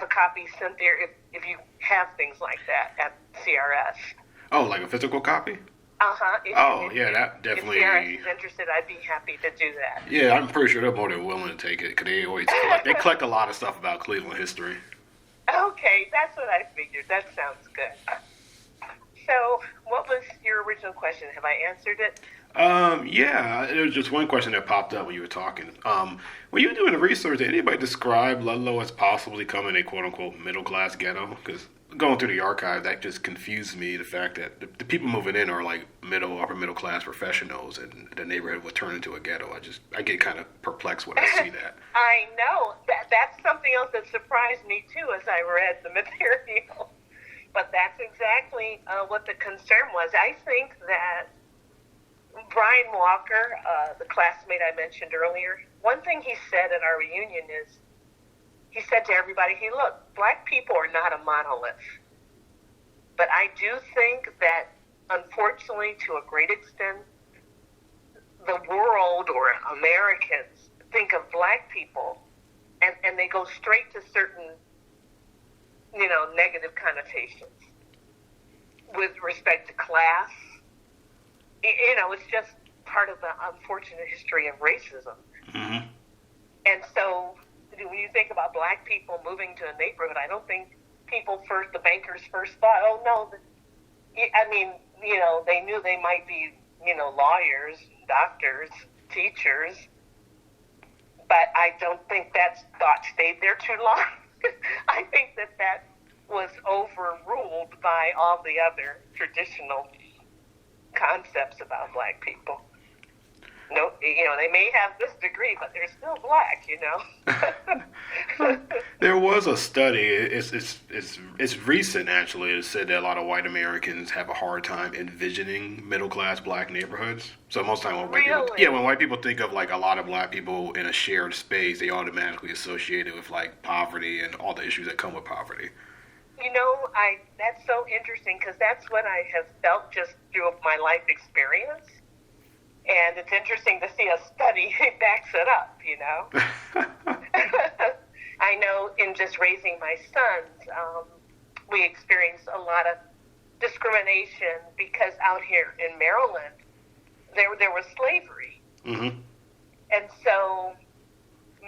a copy sent there if you have things like that at CRS. Oh, like a physical copy? Uh-huh. Oh, yeah, that definitely. If CRS is interested, I'd be happy to do that. Yeah, I'm pretty sure they're more than willing to take it because they always they collect a lot of stuff about Cleveland history. Okay, that's what I figured. That sounds good. So, what was your original question? Have I answered it? Yeah, there was just one question that popped up when you were talking. When you were doing the research, did anybody describe Ludlow as possibly becoming a quote-unquote middle-class ghetto? Because going through the archive, that just confused me, the fact that the people moving in are like upper middle-class professionals, and the neighborhood would turn into a ghetto. I get kind of perplexed when I see that. I know. That's something else that surprised me, too, as I read the material. But that's exactly what the concern was. I think that Brian Walker, the classmate I mentioned earlier, one thing he said at our reunion is, he said to everybody, hey, look, black people are not a monolith. But I do think that, unfortunately, to a great extent, the world or Americans think of black people and they go straight to certain, negative connotations with respect to class. It's just part of the unfortunate history of racism. Mm-hmm. And so when you think about black people moving to a neighborhood, I don't think the bankers first thought, oh, no. They knew they might be, lawyers, doctors, teachers, but I don't think that thought stayed there too long. I think that was overruled by all the other traditional concepts about black people. No, they may have this degree, but they're still black, There was a study. It's recent actually. It said that a lot of white Americans have a hard time envisioning middle class black neighborhoods. So most time when white people think of like a lot of black people in a shared space, they automatically associate it with like poverty and all the issues that come with poverty. That's so interesting because that's what I have felt just through my life experience. And it's interesting to see a study that backs it up, I know in just raising my sons, we experienced a lot of discrimination because out here in Maryland, there was slavery. Mm-hmm. And so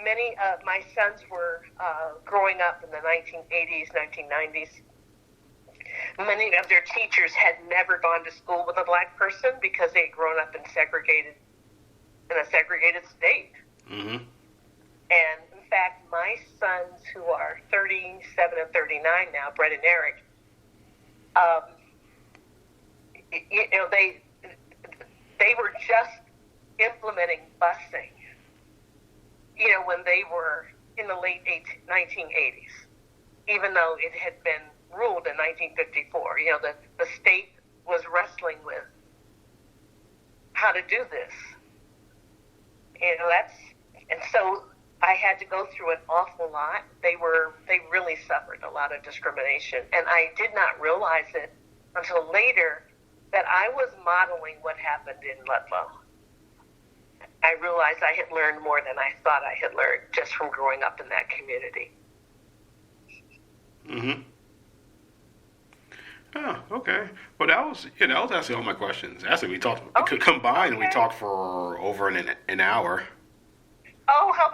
many of my sons were growing up in the 1980s, 1990s. Many of their teachers had never gone to school with a black person because they had grown up in a segregated state. Mm-hmm. And in fact, my sons, who are 37 and 39 now, Brett and Eric, they were just implementing busing, when they were in the late 1980s, even though it had been ruled in 1954. The state was wrestling with how to do this. And so I had to go through an awful lot. They really suffered a lot of discrimination, and I did not realize it until later that I was modeling what happened in Ludlow. I realized I had learned more than I thought I had learned just from growing up in that community. Mm-hmm. Oh, okay. Well, that was actually all my questions. Actually, we talked combined. Okay. We talked for over an hour. Oh, how